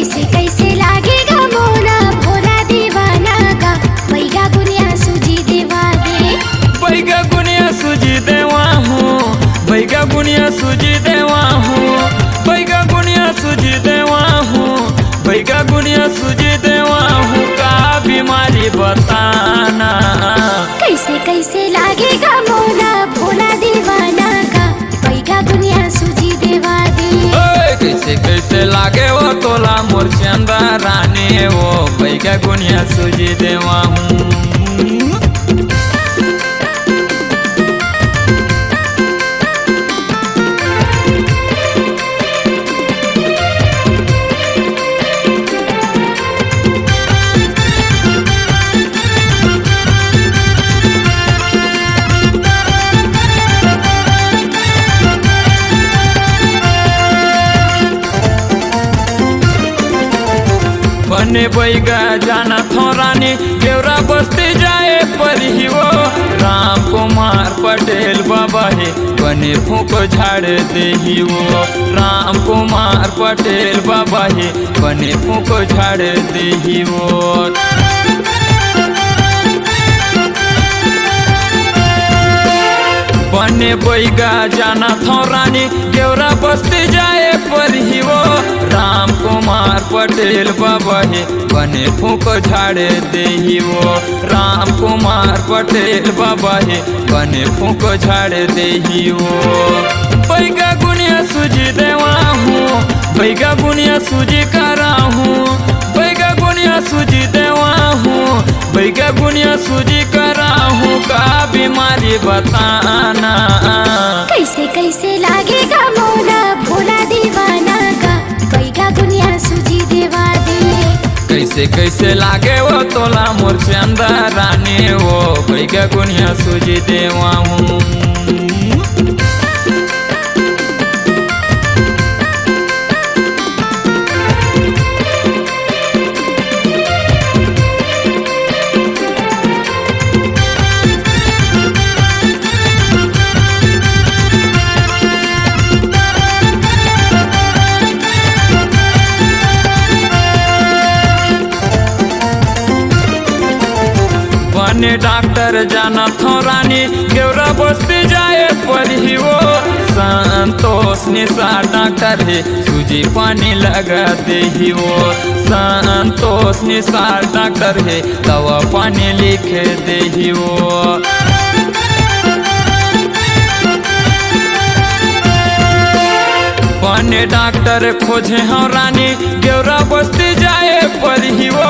कैसे कैसे लागेगा मोना भोला दीवाना का बैगा गुनिया सूजी देवा दे बैगा गुनिया सूजी देवा हूँ बैगा गुनिया सूजी देवा हूँ बैगा गुनिया सूजी देवा हूँ बैगा गुनिया सूजी देवा हूँ का बीमारी बताना कैसे कैसे लागेगा मोना भोला दीवाना का बैगा गुनिया सूजी देवा दे कैसे कैसे लागे वो तोला मोर चंदा रानी वो बैगा गुनिया सूजी देवा हूँ बने बैगा जाना थोरानी केवरा बस्ती जाए पर ही वो राम कुमार पटेल बाबा है बने फूक झाड़ दे ही वो राम कुमार पटेल बाबा है बने फूक झाड़ दे ही वो बने बैगा जाना थोरानी केवरा बस्ती जाए पर ही वो राम कुमार पटेल बाबा है बने फूक झाड़ दे ही वो राम कुमार पटेल बाबा है बने फूक झाड़ दे ही वो बैगा गुनिया सूजी देवा हूँ बैगा गुनिया सूजी करा हूँ बैगा गुनिया सूजी देवा हूँ बैगा गुनिया सूजी करा हूँ का बीमारी बताना कैसे कैसे लागेगा मोना भोला दीवाना का बैगा गुनिया सूजी देवा दे कैसे कैसे लागे वो तोला मोर चंदा रानी वो बैगा गुनिया सूजी देवा हूँ बने डॉक्टर जाना थोरानी केवरा बस्ती जाए पर ही वो संतोष निशा डॉक्टर है सूजी पानी लगा दे ही वो संतोष निशा डॉक्टर है दवा पानी लिख दे ही वो बने डॉक्टर खोजे हम रानी गेवरा बस्ती जाए पर ही वो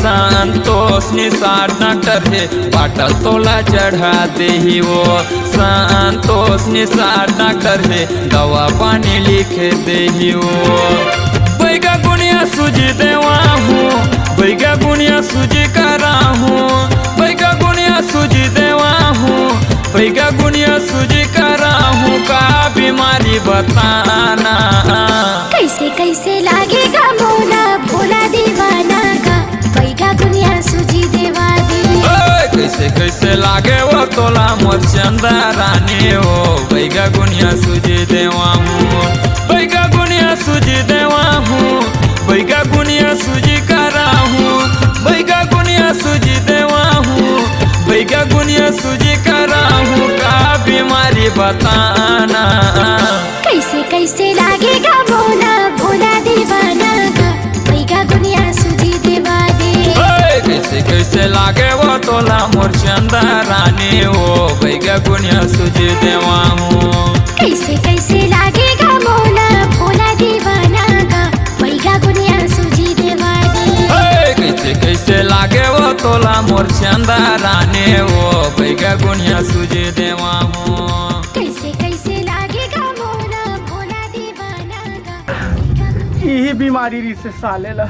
संतोष निशा डॉक्टर है बाटल तोला चढ़ा दे ही वो संतोष निशा डॉक्टर है दवा पानी लिख दे ही वो बैगा गुनिया सूजी देवा हूँ बैगा गुनिया सूजी करा हूँ बैगा गुनिया सूजी देवा हूँ बैगा गुनिया सूजी करा हूँ का बीमारी बताना कैसे कैसे लागेगा मोना भोला दीवाना का बैगा गुनिया सूजी देवा दे कैसे कैसे लागे वो तोला मोर चंदा रानी वो बैगा गुनिया सूजी देवा हूँ बैगा गुनिया सूजी देवा हूँ बैगा गुनिया सूजी करा हूँ बैगा गुनिया सूजी देवा हूँ बैगा गुनिया सूजी करा हूँ का बीमारी बताना कैसे कैसे लागेगा मोना भोला दीवाना का बैगा गुनिया सूजी देवा दे कैसे कैसे लागे वो तोला मोर चंदा रानी वो बैगा गुनिया सूजी देवा हूँ कैसे कैसे लागेगा मोना भोला दीवाना का बैगा गुनिया सूजी देवा दे कैसे कैसे लागे वो तोला मोर चंदा रानी वो बैगा गुनिया सूजी देवा हूँ कैसे कैसे लागेगा मोना भोला दीवाना का यही बीमारी से साले ला